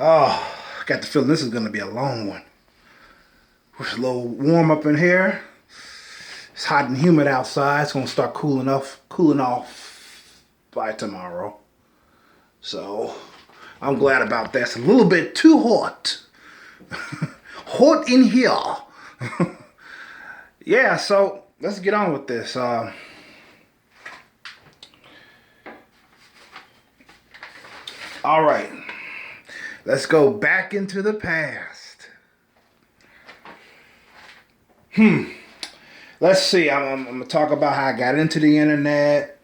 Oh, I got the feeling this is going to be a long one. It's a little warm up in here. It's hot and humid outside. It's going to start cooling off by tomorrow. So, I'm glad about that. It's a little bit too hot. Hot in here. Yeah, so let's get on with this. All right. Let's go back into the past. Let's see. I'm going to talk about how I got into the internet.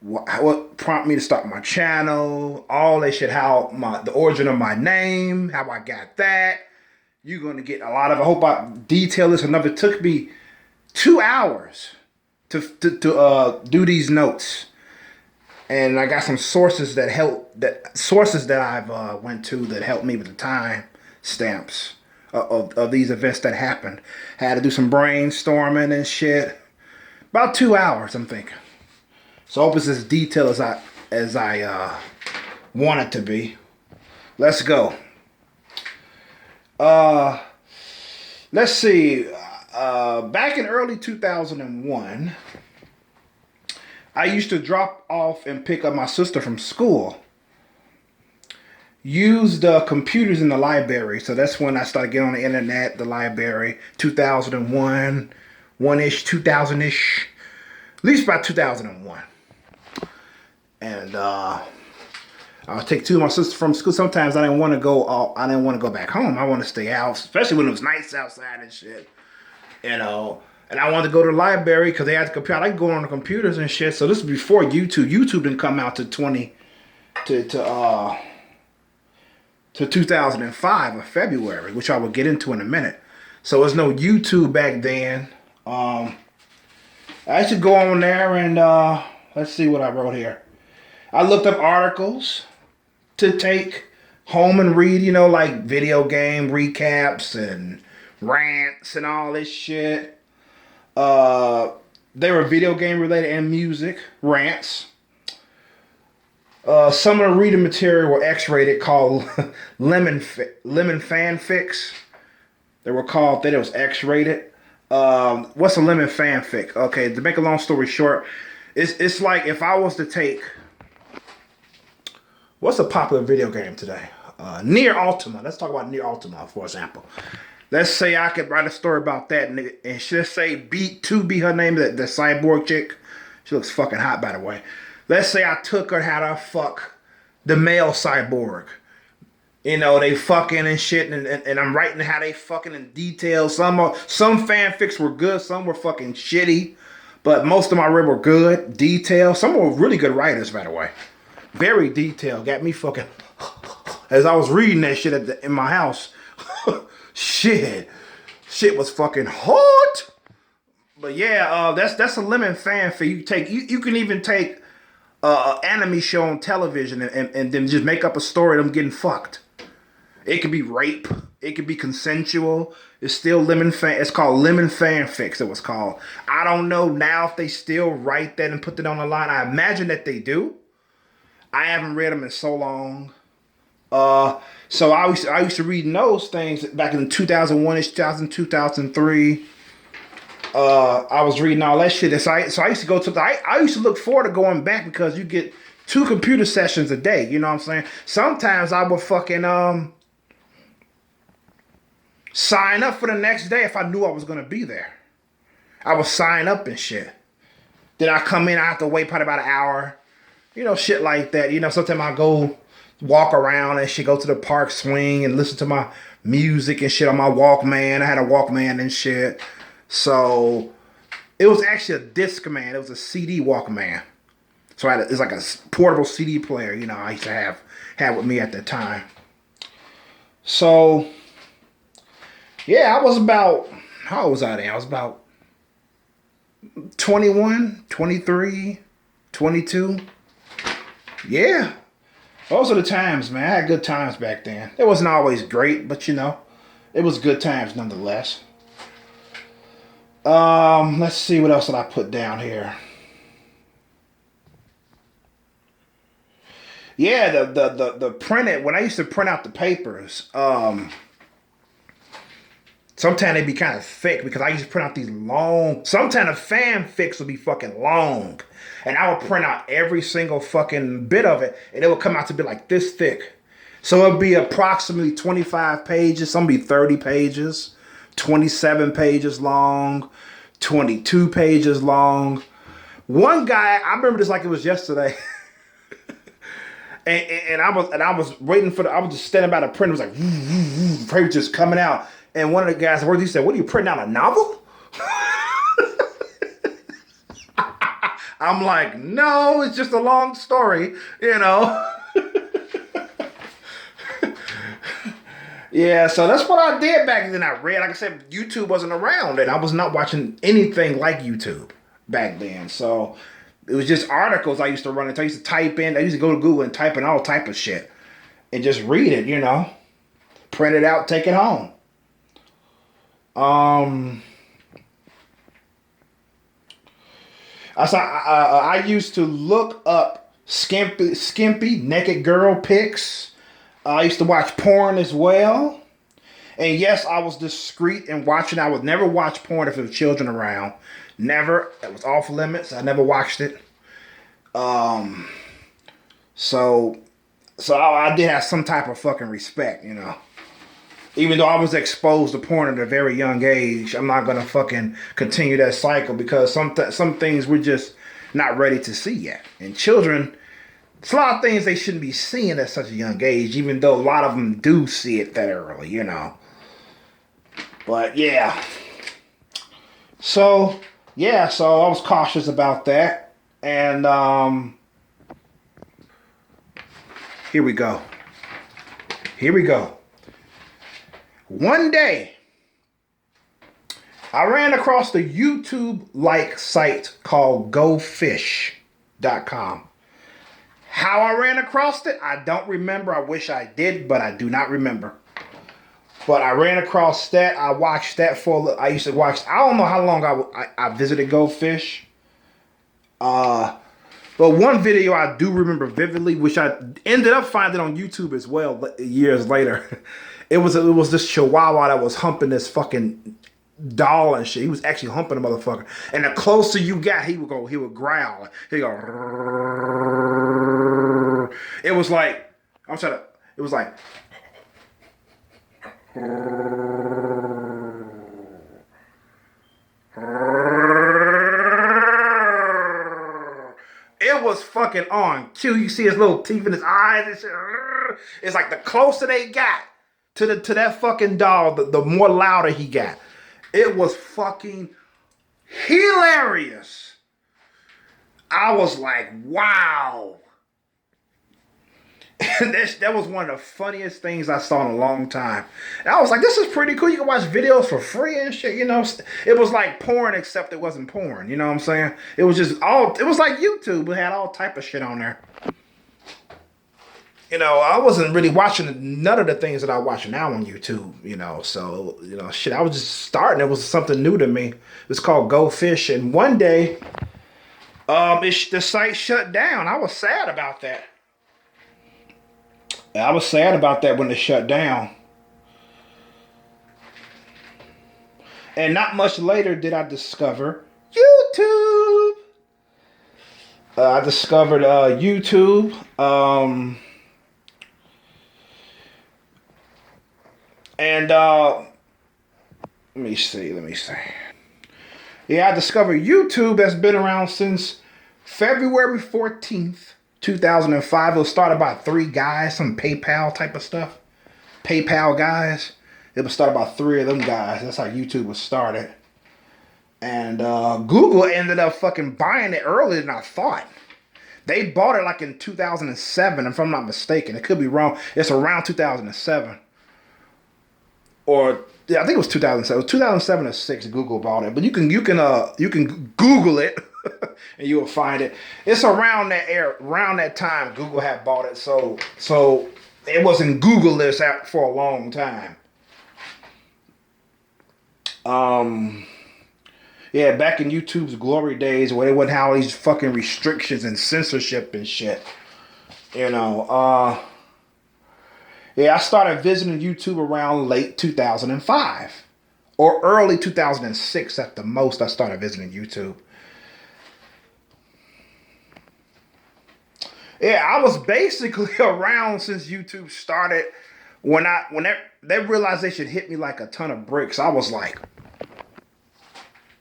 What prompted me to start my channel. All that shit. The origin of my name. How I got that. You're going to get a lot of. I hope I detail this enough. It took me 2 hours to do these notes. And I got some sources that I've went to that helped me with the time stamps of these events that happened. Had to do some brainstorming and shit. About 2 hours, I'm thinking. So I hope it's as detailed as I want it to be. Let's go. Let's see. Back in early 2001. I used to drop off and pick up my sister from school. Use the computers in the library. So that's when I started getting on the internet, the library. 2001, 1-ish, 2000-ish. At least about 2001. And I'll take two of my sisters from school. Sometimes I didn't want to go. I didn't want to go back home. I want to stay out, especially when it was nice outside and shit. You know. And I wanted to go to the library because they had the computer. I could go on the computers and shit. So this is before YouTube. YouTube didn't come out to 2005 of February, which I will get into in a minute. So there's no YouTube back then. I should go on there and let's see what I wrote here. I looked up articles to take home and read. You know, like video game recaps and rants and all this shit. They were video game related and music rants. Some of the reading material were X-rated, called lemon fanfics. They were called that. It was X-rated. What's a lemon fanfic? Okay, to make a long story short, it's like if I was to take what's a popular video game today? Near Ultima. Let's talk about Near Ultima, for example. Let's say I could write a story about that, and just say Beat her name, the cyborg chick. She looks fucking hot, by the way. Let's say I took her, had her fuck the male cyborg. You know, they fucking and shit, and I'm writing how they fucking in detail. Some fanfics were good, some were fucking shitty, but most of my read were good, detailed. Some were really good writers, by the way. Very detailed. Got me fucking as I was reading that shit in my house. Shit was fucking hot. But yeah, that's a lemon fanfic. You can even take an anime show on television and then just make up a story of them getting fucked. It could be rape. It could be consensual. It's still It's called lemon fanfics. It was called. I don't know now if they still write that and put that on the line. I imagine that they do. I haven't read them in so long. So I used to read those things back in 2001-ish, 2003. I was reading all that shit. So I used to go to I used to look forward to going back because you get 2 computer sessions a day. You know what I'm saying? Sometimes I would fucking sign up for the next day if I knew I was gonna be there. I would sign up and shit. Then I come in, I have to wait probably about an hour. You know, shit like that. You know, sometimes I go walk around and shit, go to the park swing and listen to my music and shit on my Walkman. I had a Walkman and shit. So it was actually a Discman. It was a CD Walkman. So it's like a portable CD player, you know, I used to have with me at that time. So yeah, I was about, how old was I then? I was about 21, 23, 22. Yeah. Those are the times, man. I had good times back then. It wasn't always great, but you know, it was good times nonetheless. Let's see what else did I put down here. Yeah, the printed, when I used to print out the papers, sometimes they'd be kind of thick because I used to print out these long, sometimes the fanfics would be fucking long. And I would print out every single fucking bit of it, and it would come out to be like this thick. So it'd be approximately 25 pages, some be 30 pages, 27 pages long, 22 pages long. One guy, I remember this like it was yesterday. And I was waiting for I was just standing by the printer. It was like, the paper just coming out. And one of the guys worked, he said, "What are you printing out, a novel?" I'm like, "No, it's just a long story, you know." Yeah, so that's what I did back then. I read, like I said, YouTube wasn't around, and I was not watching anything like YouTube back then. So it was just articles I used to run into. I used to type in, I used to go to Google and type in all type of shit and just read it, you know, print it out, take it home. I used to look up skimpy naked girl pics. I used to watch porn as well. And yes, I was discreet in watching. I would never watch porn if there was children around. Never. It was off limits. I never watched it. Um, so, I did have some type of fucking respect, you know. Even though I was exposed to porn at a very young age, I'm not gonna fucking continue that cycle because some things we're just not ready to see yet. And children, it's a lot of things they shouldn't be seeing at such a young age, even though a lot of them do see it that early, you know. But yeah. So I was cautious about that. And here we go. One day, I ran across the YouTube-like site called GoFish.com. How I ran across it, I don't remember. I wish I did, but I do not remember. But I ran across that. I watched that I used to watch, I don't know how long I visited GoFish. But one video I do remember vividly, which I ended up finding on YouTube as well years later. It was this chihuahua that was humping this fucking doll and shit. He was actually humping the motherfucker. And the closer you got, he would growl. He'd go. It was like, it was like. It was fucking on cue. You see his little teeth in his eyes and shit. It's like the closer they got to that fucking doll, the more louder he got. It was fucking hilarious. I was like, wow. That was one of the funniest things I saw in a long time. And I was like, this is pretty cool. You can watch videos for free and shit, you know. It was like porn, except it wasn't porn. You know what I'm saying? It was just it was like YouTube. It had all type of shit on there. You know, I wasn't really watching none of the things that I watch now on YouTube, you know. So, you know, shit, I was just starting. It was something new to me. It's called Go Fish. And one day, the site shut down. I was sad about that. I was sad about that when it shut down. And not much later did I discover YouTube. I discovered YouTube. And let me see. Yeah, I discovered YouTube that's been around since February 14th, 2005. It was started by 3 guys, some PayPal type of stuff. PayPal guys. It was started by 3 of them guys. That's how YouTube was started. And Google ended up fucking buying it earlier than I thought. They bought it like in 2007, if I'm not mistaken. It could be wrong. It's around 2007. Or yeah, I think it was 2007. It was 2007 or 6. Google bought it, but you can Google it and you will find it. It's around that time Google had bought it. So it was in Google list for a long time. Yeah, back in YouTube's glory days where they wouldn't have all these fucking restrictions and censorship and shit. You know, yeah, I started visiting YouTube around late 2005 or early 2006 at the most. I started visiting YouTube. Yeah, I was basically around since YouTube started. When that realization hit me like a ton of bricks, I was like,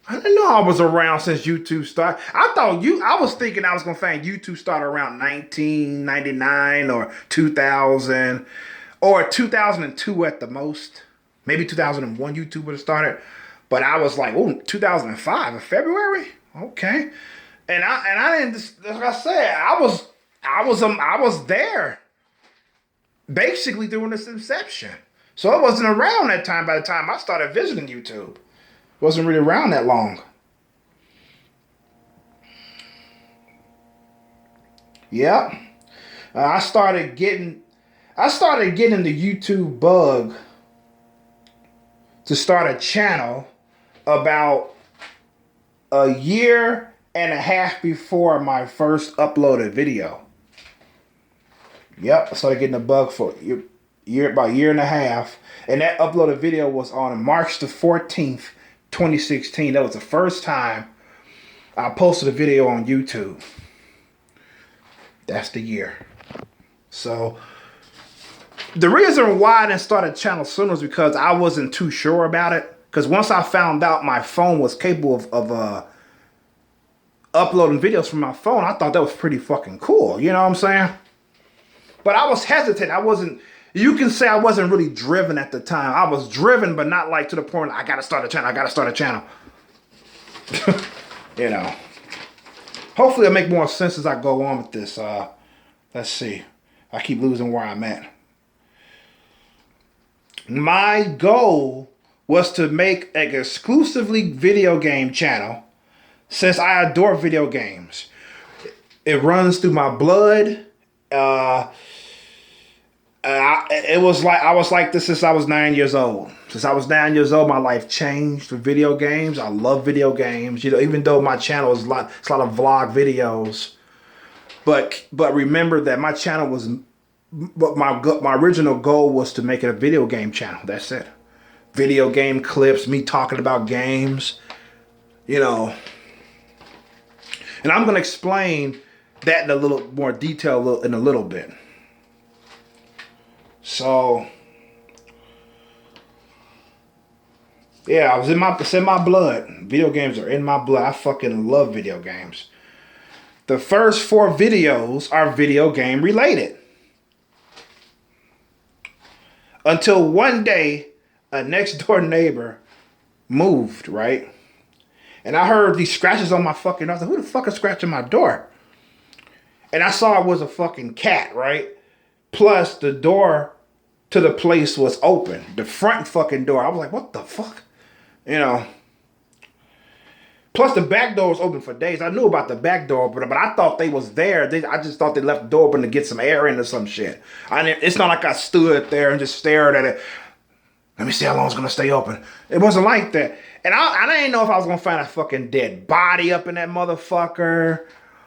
I didn't know I was around since YouTube started. I was thinking I was gonna find YouTube started around 1999 or 2000 or 2002 at the most. Maybe 2001 YouTube would have started. But I was like, oh, 2005 in February? Okay. And I didn't, like I said, I was there basically during this inception. So I wasn't around that time by the time I started visiting YouTube. Wasn't really around that long. Yep. I started getting the YouTube bug to start a channel about a year and a half before my first uploaded video. Yep, I started getting the bug for about a year and a half. And that uploaded video was on March the 14th, 2016. That was the first time I posted a video on YouTube. That's the year. So the reason why I didn't start a channel sooner was because I wasn't too sure about it. Because once I found out my phone was capable of uploading videos from my phone, I thought that was pretty fucking cool. You know what I'm saying? But I was hesitant. You can say I wasn't really driven at the time. I was driven, but not like to the point, I gotta start a channel. You know. Hopefully it'll make more sense as I go on with this. Let's see. I keep losing where I'm at. My goal was to make an exclusively video game channel since I adore video games. It runs through my blood. It was like I was like this since I was 9 years old. Since I was 9 years old, my life changed with video games. I love video games. You know, even though my channel is a lot of vlog videos, but remember that my channel was, but my original goal was to make it a video game channel. That's it. Video game clips, me talking about games, you know. And I'm gonna explain that in a little more detail in a little bit. So, yeah, it's in my blood. Video games are in my blood. I fucking love video games. The first 4 videos are video game related. Until one day, a next door neighbor moved, right? And I heard these scratches on my fucking door. I was like, who the fuck is scratching my door? And I saw it was a fucking cat, right? Plus, the door to the place was open. The front fucking door. I was like, what the fuck? You know. Plus, the back door was open for days. I knew about the back door, but I thought they was there. I just thought they left the door open to get some air in or some shit. It's not like I stood there and just stared at it. Let me see how long it's going to stay open. It wasn't like that. And I didn't know if I was going to find a fucking dead body up in that motherfucker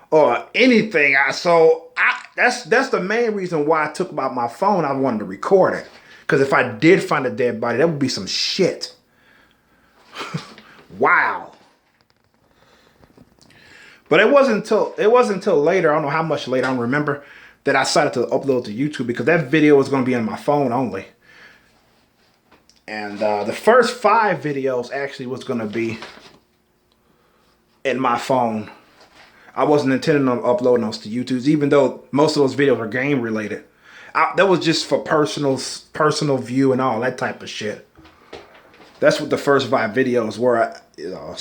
or anything. That's the main reason why I took out my phone. I wanted to record it. Because if I did find a dead body, that would be some shit. Wow. But it wasn't until later, I don't know how much later, I don't remember, that I decided to upload to YouTube because that video was going to be on my phone only. And the first 5 videos actually was going to be in my phone. I wasn't intending on uploading those to YouTube, even though most of those videos are game related. That was just for personal view and all that type of shit. That's what the first 5 videos were, you know.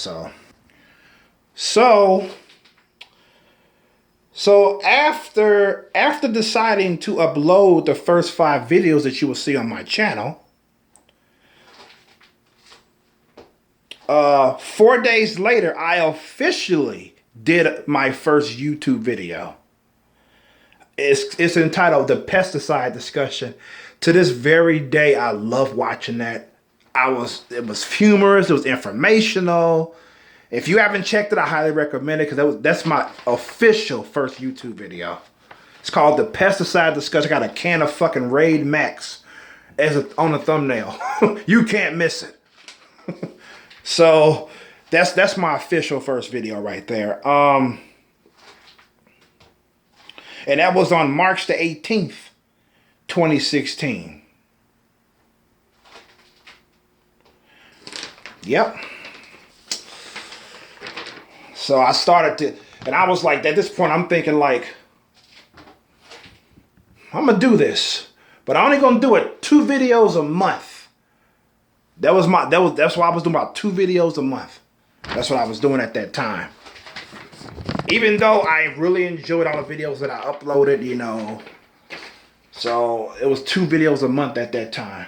So after deciding to upload the first 5 videos that you will see on my channel, 4 days later, I officially did my first YouTube video. It's entitled The Pesticide Discussion. To this very day, I love watching that. It was humorous, it was informational. If you haven't checked it, I highly recommend it because that's my official first YouTube video. It's called the pesticide discussion. I got a can of fucking Raid Max on the thumbnail. You can't miss it. So that's my official first video right there. And that was on March the 18th, 2016. Yep. So I started to, and I was like, at this point, I'm thinking like, I'm gonna do this, but I'm only gonna do it 2 videos a month. That's why I was doing about 2 videos a month. That's what I was doing at that time. Even though I really enjoyed all the videos that I uploaded, you know. So it was 2 videos a month at that time.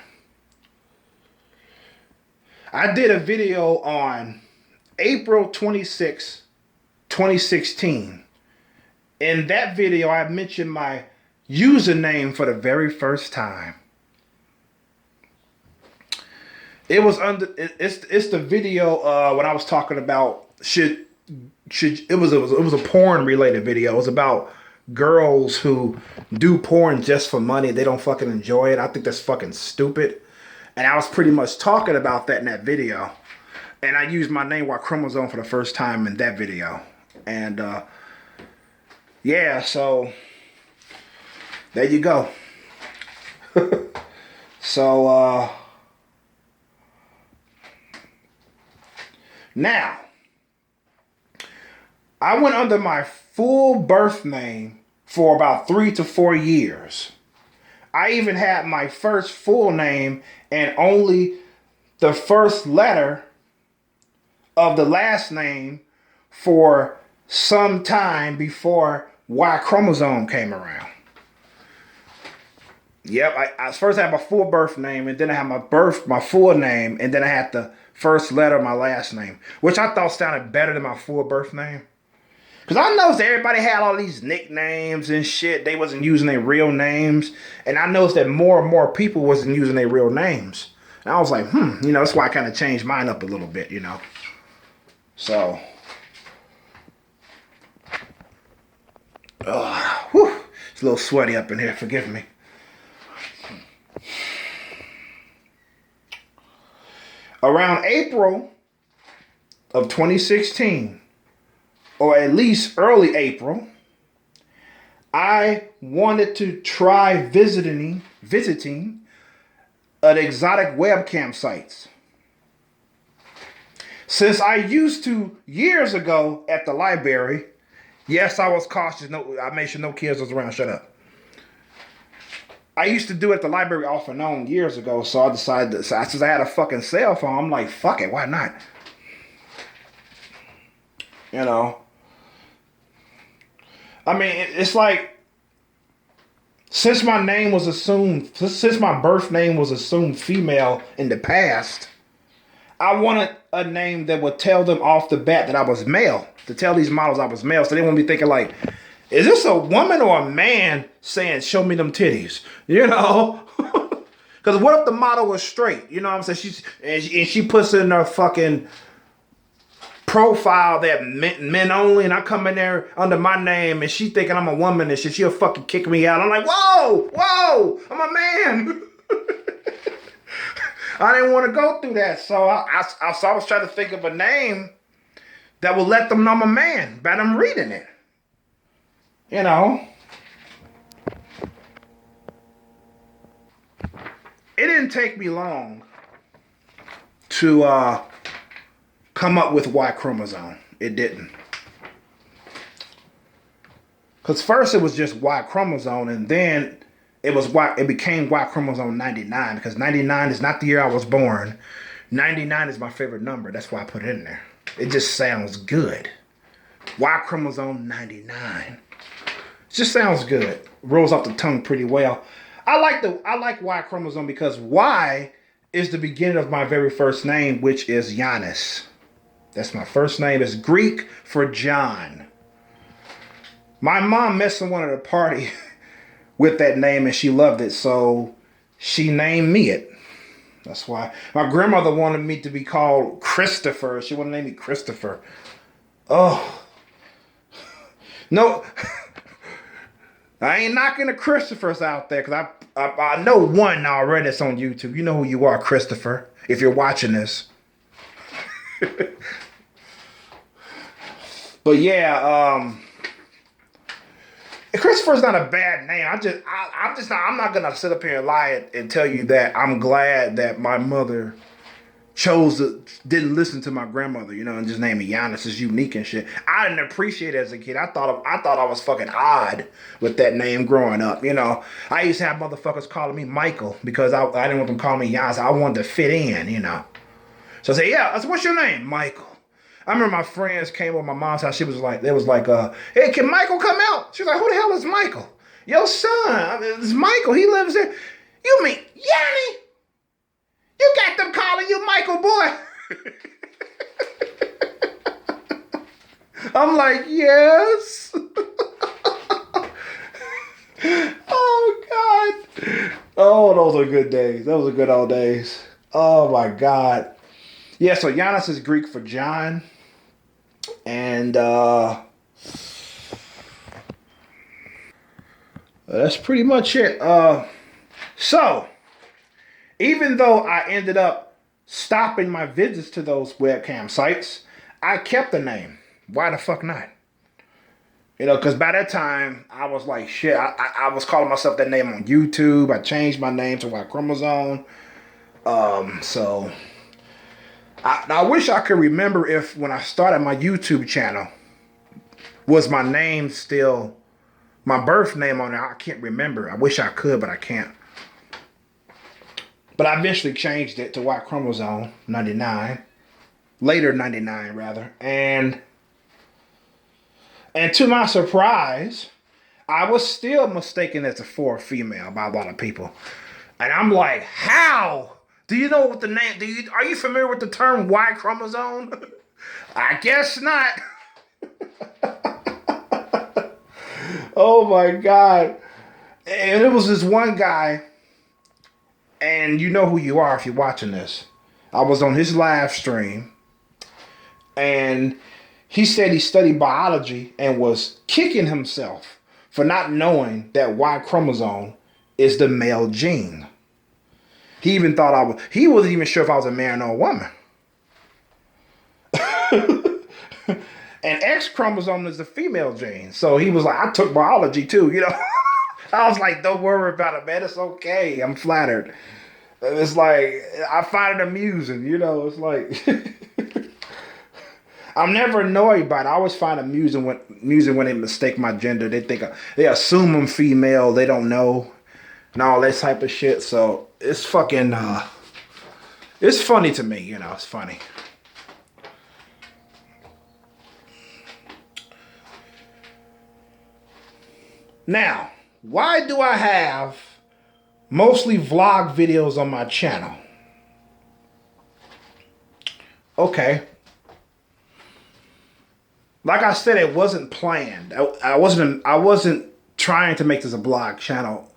I did a video on April 26, 2016. In that video, I mentioned my username for the very first time. It was under it's the video when I was talking about it was a porn related video. It was about girls who do porn just for money. They don't fucking enjoy it. I think that's fucking stupid. And I was pretty much talking about that in that video. And I used my name while Chromosome for the first time in that video. And yeah, so there you go. So now I went under my full birth name for about 3 to 4 years. I even had my first full name and only the first letter of the last name for some time before Y chromosome came around. Yep, I first had my full birth name, and then I had my full name, and then I had the first letter of my last name, which I thought sounded better than my full birth name. Because I noticed everybody had all these nicknames and shit. They wasn't using their real names. And I noticed that more and more people wasn't using their real names. And I was like, you know, that's why I kind of changed mine up a little bit, you know. So, whew, it's a little sweaty up in here, forgive me. Around April of 2016, or at least early April, I wanted to try visiting an exotic webcam sites. Since I used to years ago at the library, yes, I was cautious. No, I made sure no kids was around. Shut up. I used to do it at the library off and on years ago, so I decided that since I had a fucking cell phone, I'm like, fuck it, why not? You know. I mean, it's like, since my birth name was assumed female in the past, I wanted a name that would tell them off the bat that I was male, to tell these models I was male, so they won't be thinking like, is this a woman or a man saying, show me them titties? You know? Because what if the model was straight? You know what I'm saying? She puts in her fucking profile that men only, and I come in there under my name, and she thinking I'm a woman and shit. She'll fucking kick me out. I'm like, whoa, I'm a man. I didn't want to go through that, so I was trying to think of a name that will let them know I'm a man by them reading it. You know, it didn't take me long to come up with Y chromosome. It didn't. Because first it was just Y chromosome, and then it became Y chromosome 99, because 99 is not the year I was born. 99 is my favorite number. That's why I put it in there. It just sounds good. Y chromosome 99. Just sounds good. Rolls off the tongue pretty well. I like Y chromosome because Y is the beginning of my very first name, which is Yaunnis. That's my first name. It's Greek for John. My mom met someone at a party with that name and she loved it, so she named me it. That's why. My grandmother wanted me to be called Christopher. She wanted to name me Christopher. Oh. No. I ain't knocking the Christophers out there because I know one already that's on YouTube. You know who you are, Christopher, if you're watching this. But yeah, Christopher's not a bad name. I'm not gonna sit up here and lie and tell you that I'm glad that my mother didn't listen to my grandmother, you know, and just name me Yaunnis is unique and shit. I didn't appreciate it as a kid. I thought I was fucking odd with that name growing up, you know. I used to have motherfuckers calling me Michael because I didn't want them calling me Yaunnis. I wanted to fit in, you know. So I said, yeah, I said, what's your name? Michael. I remember my friends came over to my mom's house. They was like, hey, can Michael come out? She was like, who the hell is Michael? Your son. It's Michael. He lives there. You mean Yanni? You got them calling you Michael, boy. I'm like, yes. Oh, God. Oh, those are good days. Those are good old days. Oh, my God. Yeah, so Yaunnis is Greek for John. And that's pretty much it. So, even though I ended up stopping my visits to those webcam sites, I kept the name. Why the fuck not? You know, because by that time, I was like, shit, I was calling myself that name on YouTube. I changed my name to Chromosome. So, I wish I could remember if when I started my YouTube channel, was my name still, my birth name on it. I can't remember. I wish I could, but I can't. But I eventually changed it to Y Chromosome 99. Later 99, rather. And to my surprise, I was still mistaken as for a female by a lot of people. And I'm like, how? Do you know what the name, are you familiar with the term Y chromosome? I guess not. Oh my God. And it was this one guy, and you know who you are if you're watching this. I was on his live stream, and he said he studied biology and was kicking himself for not knowing that Y chromosome is the male gene. He even thought he wasn't even sure if I was a man or a woman. And X chromosome is the female gene. So he was like, I took biology too, you know. I was like, don't worry about it, man. It's okay. I'm flattered. It's like, I find it amusing, you know. It's like, I'm never annoyed by it. I always find it amusing when they mistake my gender. They assume I'm female. They don't know. And all that type of shit. So it's fucking, it's funny to me, you know. It's funny. Now, why do I have mostly vlog videos on my channel? Okay. Like I said, it wasn't planned. I wasn't trying to make this a blog channel.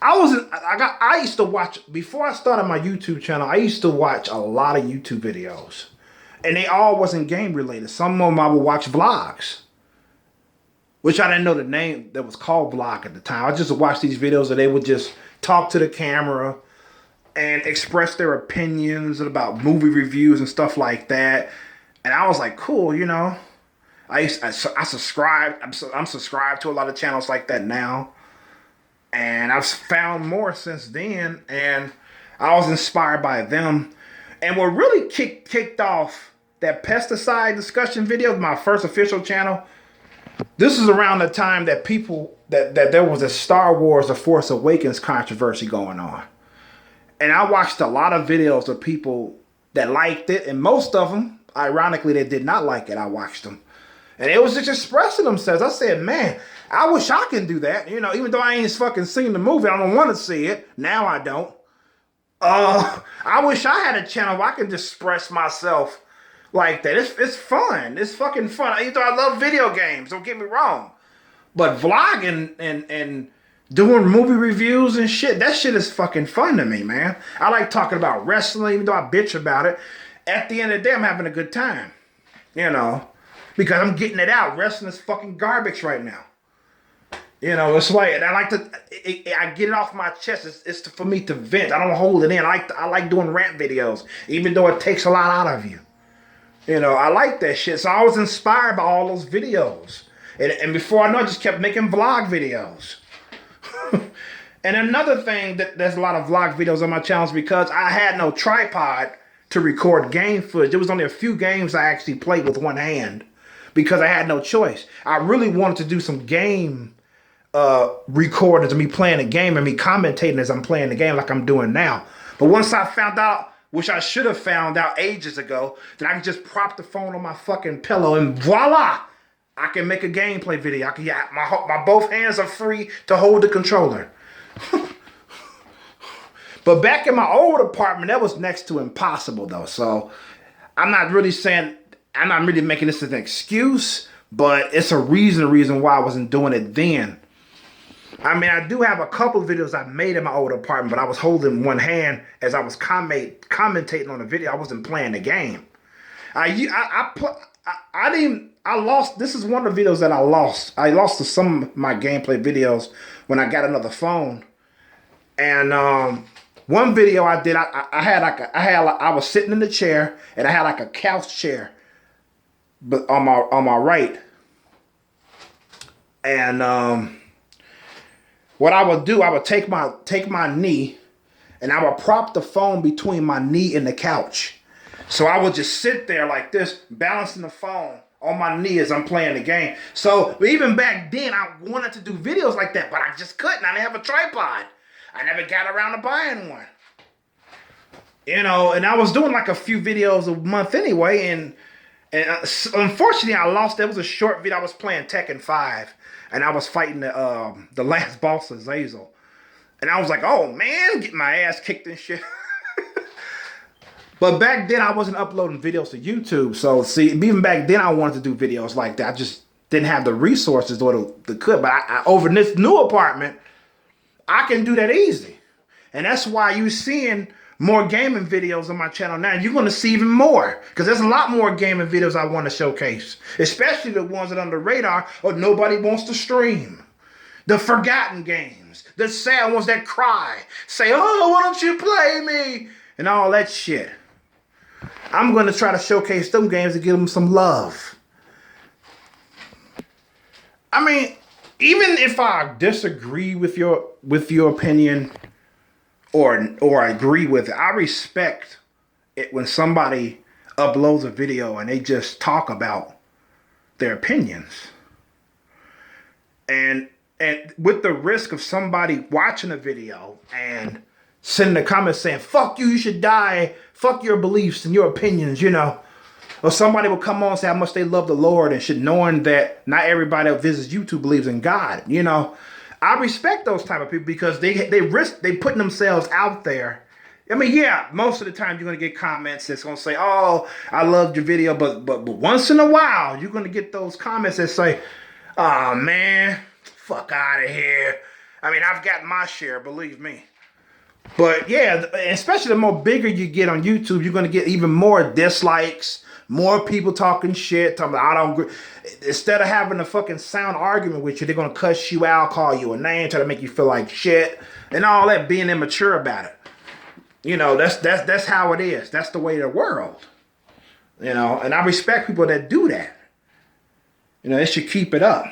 I used to watch, before I started my YouTube channel, I used to watch a lot of YouTube videos. And they all wasn't game related. Some of them I would watch vlogs. Which I didn't know the name that was called vlog at the time. I just watched these videos and they would just talk to the camera and express their opinions about movie reviews and stuff like that. And I was like, cool, you know. I subscribed. I'm subscribed to a lot of channels like that now. And I've found more since then. And I was inspired by them. And what really kicked off that pesticide discussion video, my first official channel, this is around the time that that there was a Star Wars The Force Awakens controversy going on. And I watched a lot of videos of people that liked it. And most of them, ironically, they did not like it. I watched them. And it was just expressing themselves. I said, man, I wish I could do that. You know, even though I ain't fucking seen the movie, I don't want to see it. Now I don't. I wish I had a channel where I can just express myself like that. It's fun. It's fucking fun. Even though I love video games, don't get me wrong. But vlogging and doing movie reviews and shit, that shit is fucking fun to me, man. I like talking about wrestling, even though I bitch about it. At the end of the day, I'm having a good time. You know, because I'm getting it out. Wrestling is fucking garbage right now. You know, it's like, and I like to, I get it off my chest. It's for me to vent. I don't hold it in. I like doing rant videos, even though it takes a lot out of you. You know, I like that shit. So I was inspired by all those videos. And before I know, I just kept making vlog videos. And another thing that there's a lot of vlog videos on my channel is because I had no tripod to record game footage. There was only a few games I actually played with one hand because I had no choice. I really wanted to do some game recordings of me playing a game and me commentating as I'm playing the game like I'm doing now. But once I found out, which I should have found out ages ago, that I can just prop the phone on my fucking pillow and voila, I can make a gameplay video. I can, yeah, my both hands are free to hold the controller. But back in my old apartment, that was next to impossible though. So I'm not really making this as an excuse, but it's a reason why I wasn't doing it then. I mean, I do have a couple of videos I made in my old apartment, but I was holding one hand as I was commentating on the video. I wasn't playing the game. I lost. This is one of the videos that I lost. I lost to some of my gameplay videos when I got another phone. And one video I did, I was sitting in the chair and I had like a couch chair, but on my right. And what I would do, I would take my knee and I would prop the phone between my knee and the couch. So I would just sit there like this, balancing the phone on my knee as I'm playing the game. So even back then, I wanted to do videos like that, but I just couldn't. I didn't have a tripod. I never got around to buying one. You know, and I was doing like a few videos a month anyway, and unfortunately I lost. There was a short video. I was playing Tekken 5, and I was fighting the last boss of Zazel. And I was like, oh man, getting my ass kicked and shit. But back then I wasn't uploading videos to YouTube. So see, even back then I wanted to do videos like that. I just didn't have the resources or the could. But over in this new apartment, I can do that easy. And that's why you're seeing more gaming videos on my channel now. You're going to see even more. Because there's a lot more gaming videos I want to showcase. Especially the ones that are on the radar or nobody wants to stream. The forgotten games. The sad ones that cry. Say, oh, why don't you play me? And all that shit. I'm going to try to showcase them games to give them some love. I mean, even if I disagree with your opinion or agree with it, I respect it when somebody uploads a video and they just talk about their opinions. And with the risk of somebody watching a video and sending a comment saying, fuck you, you should die, fuck your beliefs and your opinions, you know. Or somebody will come on and say how much they love the Lord and shit, knowing that not everybody that visits YouTube believes in God, you know. I respect those type of people because they putting themselves out there. I mean, yeah, most of the time you're going to get comments that's going to say, oh, I loved your video, but once in a while you're going to get those comments that say, oh, man, fuck out of here. I mean, I've got my share, believe me. But yeah, especially the more bigger you get on YouTube, you're going to get even more dislikes, more people talking shit, talking about, I don't agree. Instead of having a fucking sound argument with you, they're going to cuss you out, call you a name, try to make you feel like shit, and all that, being immature about it. You know, that's how it is. That's the way of the world. You know, and I respect people that do that. You know, they should keep it up.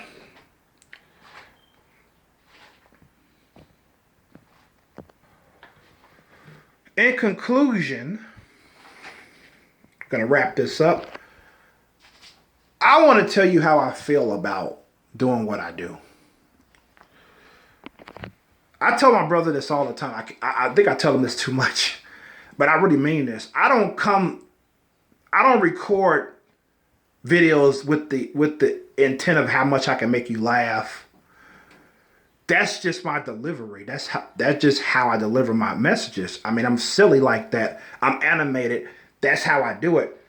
In conclusion, I'm going to wrap this up. I want to tell you how I feel about doing what I do. I tell my brother this all the time. I think I tell him this too much, but I really mean this. I don't record videos with the intent of how much I can make you laugh. That's just my delivery. That's just how I deliver my messages. I mean, I'm silly like that. I'm animated. That's how I do it.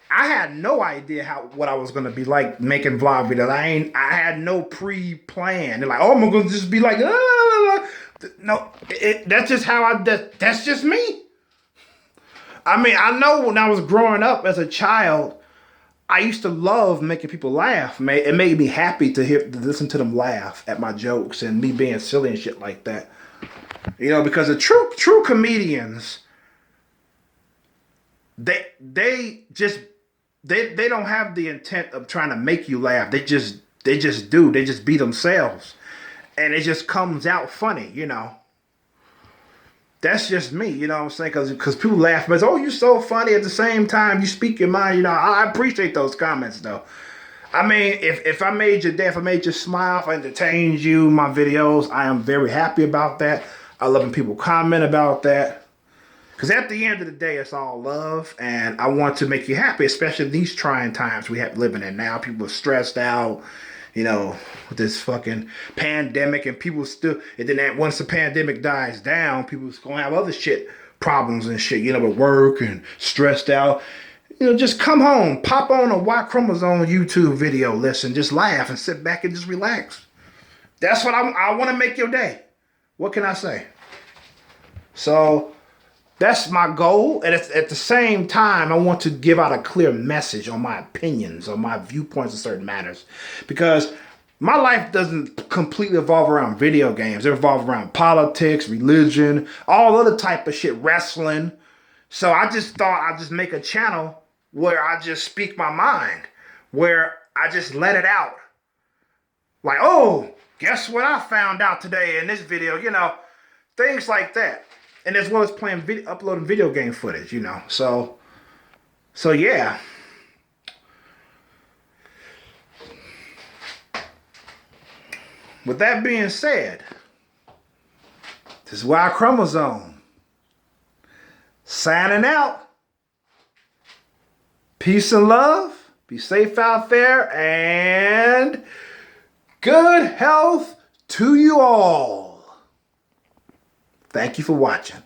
I had no idea what I was gonna be like making vlog videos. I had no pre-plan. They're like, oh, I'm gonna just be like, no. That's just how that's just me. I mean, I know when I was growing up as a child, I used to love making people laugh, man. It made me happy to listen to them laugh at my jokes and me being silly and shit like that. You know, because the true comedians, they don't have the intent of trying to make you laugh. They just do. They just be themselves, and it just comes out funny. You know. That's just me, you know what I'm saying? Because people laugh, but oh, you're so funny. At the same time, you speak your mind. You know, I appreciate those comments, though. I mean, if I made your day, if I made you smile, if I entertained you, my videos, I am very happy about that. I love when people comment about that. Because at the end of the day, it's all love, and I want to make you happy, especially these trying times we have living in now. People are stressed out, you know, with this fucking pandemic, and people still, and then once the pandemic dies down, people's gonna have other shit problems and shit, you know, with work and stressed out. You know, just come home, pop on a Y Chromosome YouTube video, listen, just laugh and sit back and just relax. That's what I want to make your day. What can I say? So that's my goal, and at the same time, I want to give out a clear message on my opinions, on my viewpoints on certain matters, because my life doesn't completely evolve around video games. It revolves around politics, religion, all other type of shit, wrestling. So I just thought I'd just make a channel where I just speak my mind, where I just let it out. Like, oh, guess what I found out today in this video, you know, things like that. And as well as uploading video game footage, you know. So yeah. With that being said, this is Y Chromosome signing out. Peace and love. Be safe out there, and good health to you all. Thank you for watching.